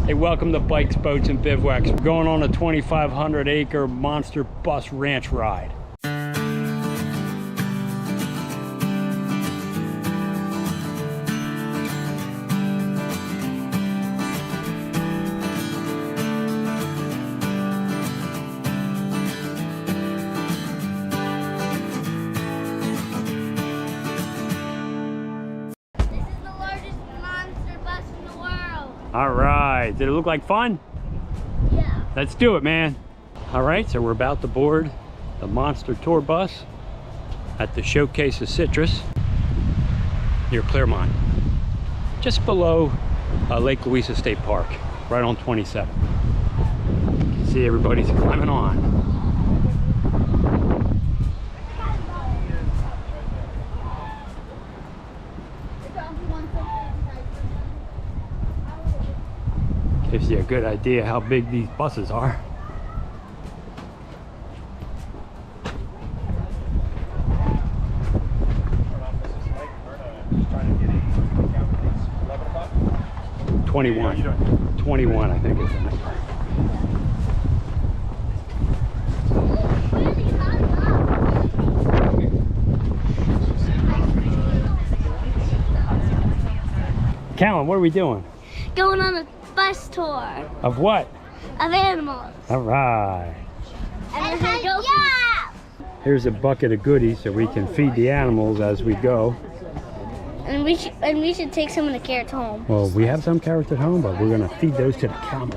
Hey, welcome to Bikes, Boats, and Bivouacs. We're going on a 2,500 acre monster bus ranch ride. All right, did it look like fun? Yeah. Let's do it, man. All right, so we're about to board the monster tour bus at the Showcase of Citrus near Clermont, just below Lake Louisa State Park, right on 27. You can see everybody's climbing on. Gives you a good idea how big these buses are. $21. 21, I think is the number. Callan, what are we doing? Going on a bus tour. Of what? Of animals. All right. And we're gonna go. Here's a bucket of goodies so we can feed the animals as we go. And we should take some of the carrots home. Well, we have some carrots at home, but we're gonna feed those to the camel.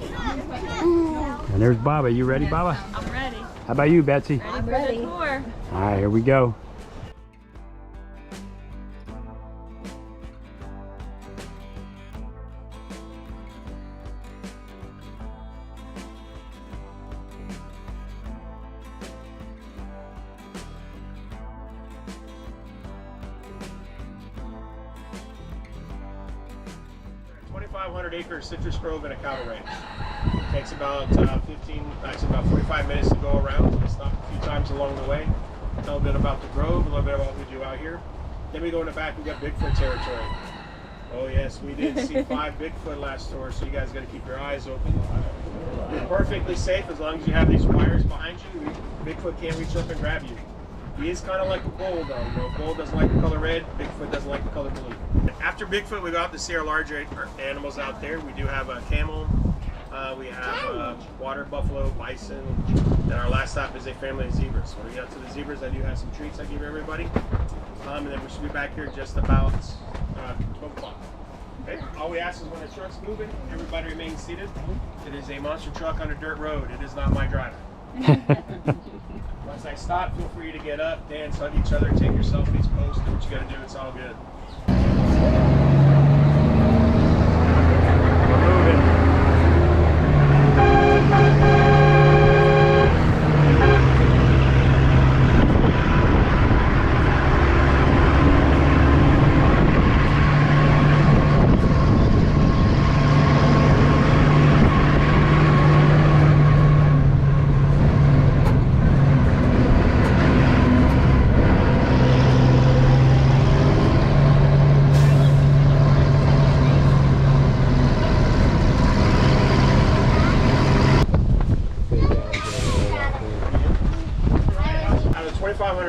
And there's Baba. You ready, Baba? I'm ready. How about you, Betsy? I'm ready. All right, here we go. Acre citrus grove and a cattle ranch. It takes about 45 minutes to go around. We stop a few times along the way. Tell a bit about the grove, a little bit about what we do out here. Then we go in the back, we got Bigfoot territory. Oh yes, we did see 5 Bigfoot last tour, so you guys got to keep your eyes open. You're perfectly safe as long as you have these wires behind you. Bigfoot can't reach up and grab you. He is kind of like a bull though. You know, a bull doesn't like the color red, Bigfoot doesn't like the color blue. After Bigfoot, we go out to see our larger animals out there. We do have a camel, we have water buffalo, bison, and our last stop is a family of zebras. When we get to the zebras, I do have some treats I give everybody. And then we should be back here just about 12 o'clock. Okay. All we ask is when the truck's moving, everybody remains seated. It is a monster truck on a dirt road. It is not my driver. Once I stop, feel free to get up, dance, hug each other, take your selfies, post, do what you gotta do, it's all good.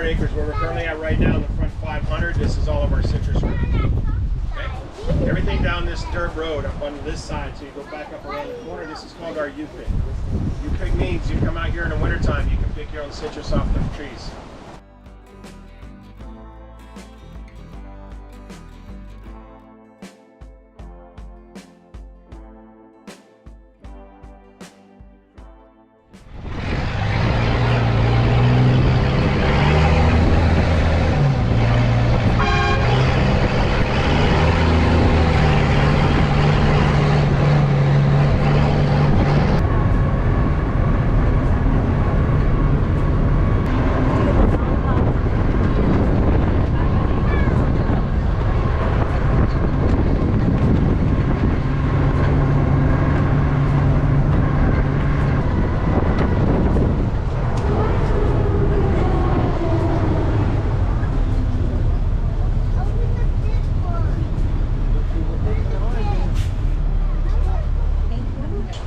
Acres where we're currently at right now in the front 500. This is all of our citrus grove. Okay? Everything down this dirt road up on this side, so you go back up around the corner, this is called our U-pick. U-pick means you come out here in the wintertime, you can pick your own citrus off the trees.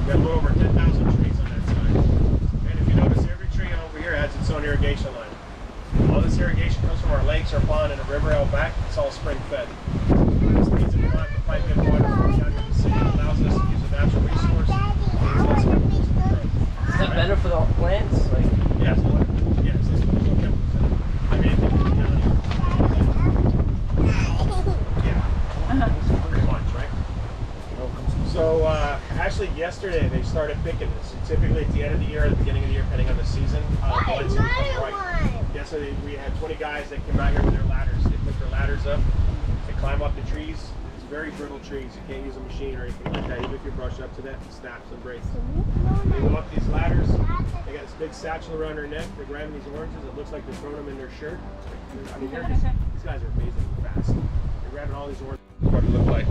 We got a little over 10,000 trees on that side. And if you notice, every tree over here has its own irrigation line. All this irrigation comes from our lakes, our pond, and a river out back. It's all spring fed. This means that we don't have to pipe in water from down here in the city. It allows us to use a natural resource. Is that better for the plants? Like, yes, yes, there's no chemicals in it. I mean, yeah, pretty much, right? So actually yesterday they started picking this. And typically at the end of the year, at the beginning of the year, depending on the season, buds become ripe. Yesterday we had 20 guys that came out here with their ladders. They put their ladders up, they climb up the trees. It's very brittle trees. You can't use a machine or anything like that. Even if you brush up to that, it snaps and breaks. They go up these ladders. They got this big satchel around their neck. They're grabbing these oranges. It looks like they're throwing them in their shirt. I mean, these guys are amazingly fast. They're grabbing all these oranges. What it looked like.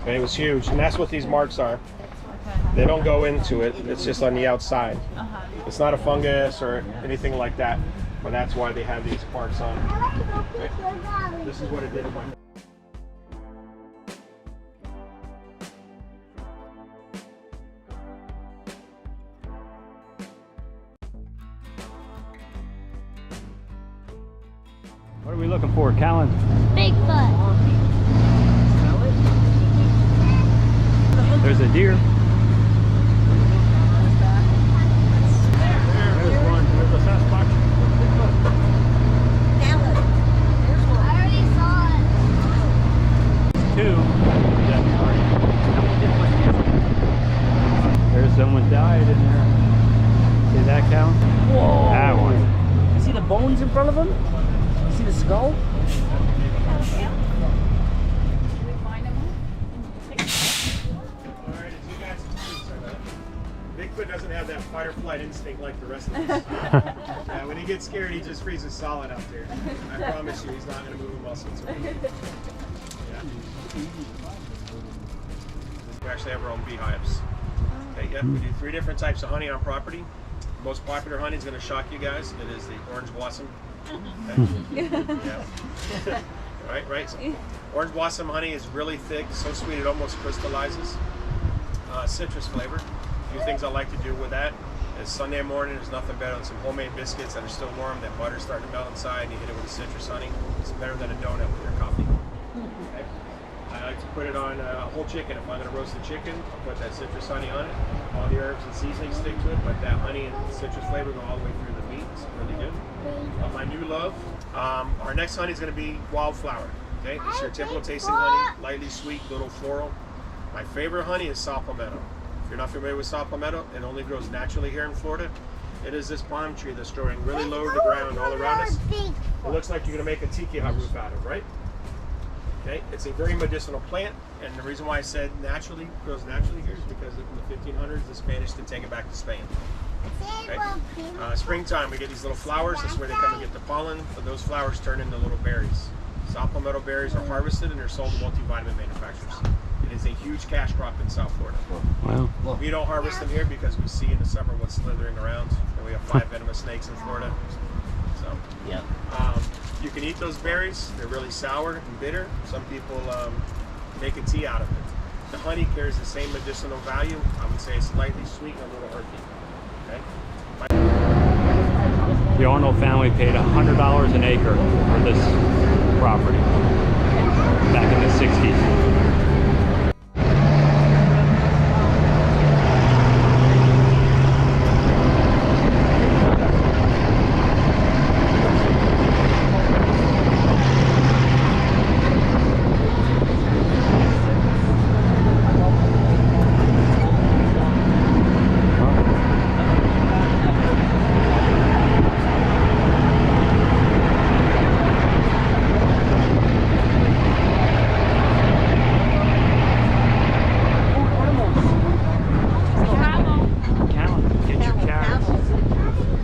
And it was huge. And that's what these marks are. They don't go into it. It's just on the outside. It's not a fungus or anything like that. But that's why they have these marks on. Okay. This is what it did in my. What are we looking for, Callan? Bigfoot. There's a deer. There's one. There's a Sasquatch. I already saw it. Two. There's someone died in there. See that count? whoa! That one. You see the bones in front of him? You see the skull? Bigfoot doesn't have that fight or flight instinct like the rest of us. Yeah, when he gets scared, he just freezes solid out there. I promise you, he's not going to move a muscle. Yeah. We actually have our own beehives. Okay, yeah, we do 3 different types of honey on property. The most popular honey is going to shock you guys. It is the orange blossom. Okay. Yeah. Right. So, orange blossom honey is really thick, so sweet it almost crystallizes. Citrus flavor. A few things I like to do with that is Sunday morning, there's nothing better than some homemade biscuits that are still warm, that butter's starting to melt inside, and you hit it with citrus honey. It's better than a donut with your coffee. Okay. I like to put it on a whole chicken. If I'm going to roast the chicken, I'll put that citrus honey on it. All the herbs and seasonings stick to it, but that honey and citrus flavor go all the way through the meat. It's really good. My new love, our next honey is going to be wildflower. Okay, it's your typical tasting honey, lightly sweet, little floral. My favorite honey is saw palmetto. If you're not familiar with saw palmetto, it only grows naturally here in Florida. It is this palm tree that's growing really low to the ground all around us. It looks like you're going to make a tiki hut roof out of, right? Okay, it's a very medicinal plant, and the reason why I said naturally, grows naturally here is because in the 1500s, the Spanish did take it back to Spain. Okay. Springtime, we get these little flowers. That's where they come and get the pollen, but those flowers turn into little berries. Saw palmetto berries are harvested and they're sold to multivitamin manufacturers. It is a huge cash crop in South Florida. Wow. We don't harvest them here because we see in the summer what's slithering around, and we have 5 venomous snakes in Florida. So, Yeah. you can eat those berries. They're really sour and bitter. Some people make a tea out of it. The honey carries the same medicinal value. I would say it's lightly sweet and a little earthy. Okay. The Arnold family paid $100 an acre for this property back in the 60s.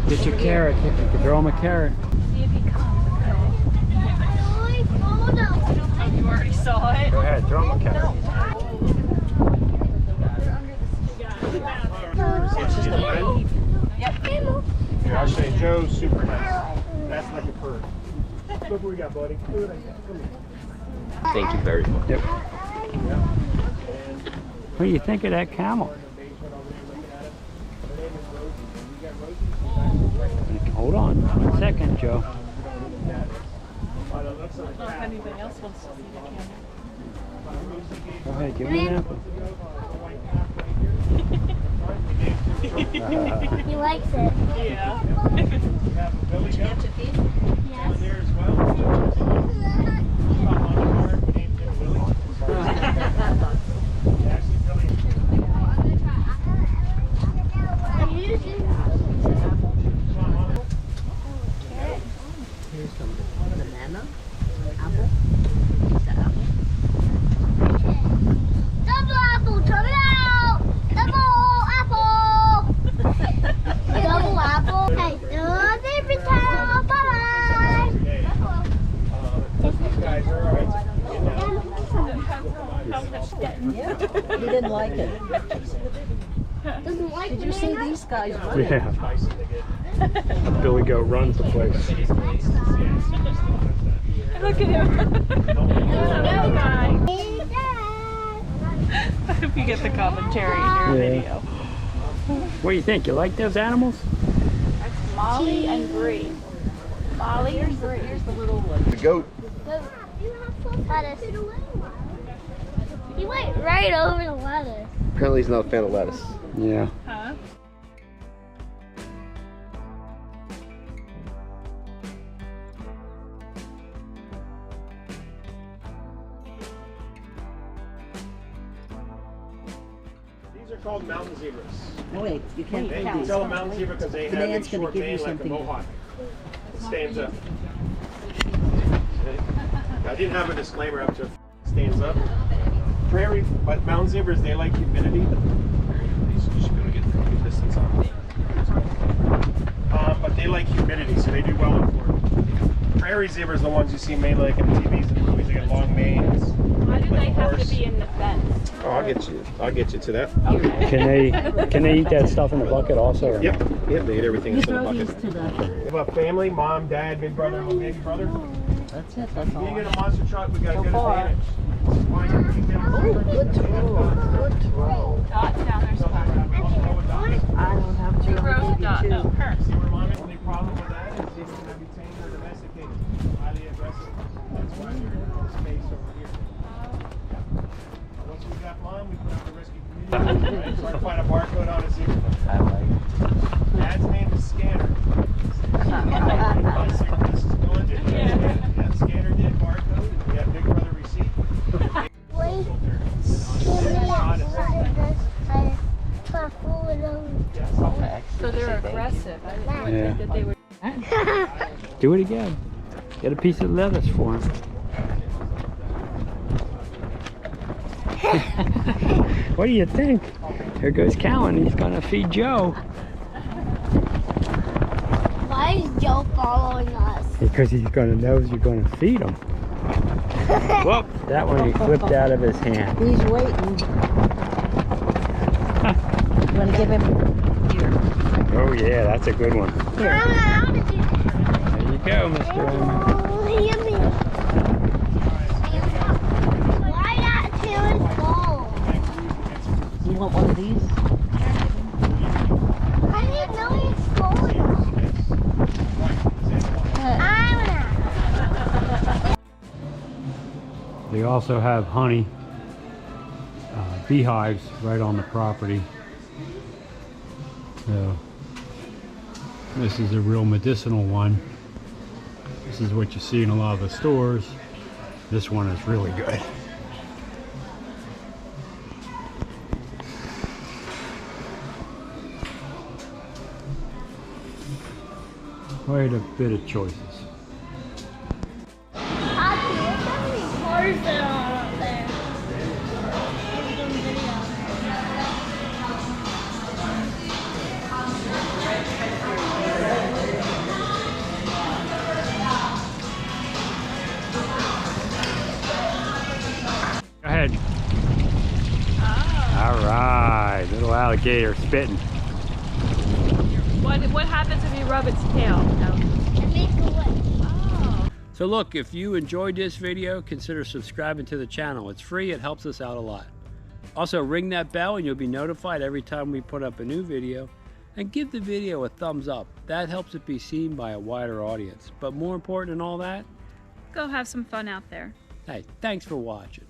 Get your carrot. You can throw him a carrot. See if he comes, okay? You already saw it. Go ahead, throw him a carrot. Yep. Here, I'll show you. Joe's super nice. That's like a bird. Look what we got, buddy. Look at that. Come here. Thank you very much. Yep. Yeah. And What do you think of that camel? Hold on 1 second, Joe. I don't know if anybody else wants to see the camel. Go ahead, give me an apple. He likes it. Yeah. Here's some banana, apple, the apple. Double apple, turn it out! Double apple! Double apple. Hey, every time. Bye-bye. These guys are alright. He didn't like it. Doesn't like Did you see banana? these guys? Yeah. Billy Goat runs the place. Look at him. Hello, guy. Hey, Dad. I hope you get the commentary in your video. What do you think? You like those animals? That's Molly and Bree. Molly and Bree. Here's the little one. The goat. Lettuce. He went right over the lettuce. Apparently he's not a fan of lettuce. Yeah. Huh? These are called mountain zebras. No, wait, you can't They eat can these. tell a mountain zebra because they The have a man's gonna short give you mane like a something. mohawk. It stands up. I didn't have a disclaimer up to it stands up. Prairie, but mountain zebras, they like humidity. You should be able to get a good distance on them. But they like humidity, so they do well in Florida. Prairie zebras are the ones you see mainly like in TVs and movies. They get long manes. Why do like they a have horse. to be in the fence? Oh, I'll get you to that. Can they eat that stuff in the bucket also? Or Yep, they eat everything You that's in the throw these bucket. to the. We have a family, mom, dad, big brother, little baby brother. That's it, that's all. Being in a monster truck, we got a So good far. advantage. Why you bring them Oh, good throw, good throw. Dot down there's one. I don't have Two to. rows of dot. No, her. See where mom is? Only problem with that is they can be tamed or domesticated. Highly aggressive. That's why they're in a space over here. Once we got mom, we put out the rescue community. Right? Trying to find a barcode on a zebra. Dad's name is Scanner. This is going to yeah, Scanner did barcode. We have big brother receipt. Wait. So they're aggressive. I didn't Yeah. think that they were. Do it again. Get a piece of lettuce for him. What do you think? Here goes Callan. He's gonna feed Joe. Why is Joe following us? Because he's gonna know you're gonna feed him. Whoop! That one he flipped out of his hand. He's waiting. You want to give him? Here. Oh yeah, that's a good one. How did you? There you go, Mr. Raymond. Oh, yummy. Why not killing balls? You want one of these? I didn't know it's balls. They also have honey, beehives right on the property. So this is a real medicinal one. This is what you see in a lot of the stores. This one is really good. Quite a bit of choices. Cars that are up there. Go ahead. All right, little alligator spitting. What happens if you rub its tail? No. It makes a way. Oh. So look, if you enjoyed this video, consider subscribing to the channel. It's free, it helps us out a lot. Also, ring that bell and you'll be notified every time we put up a new video. And give the video a thumbs up. That helps it be seen by a wider audience. But more important than all that, Go have some fun out there. hey, thanks for watching.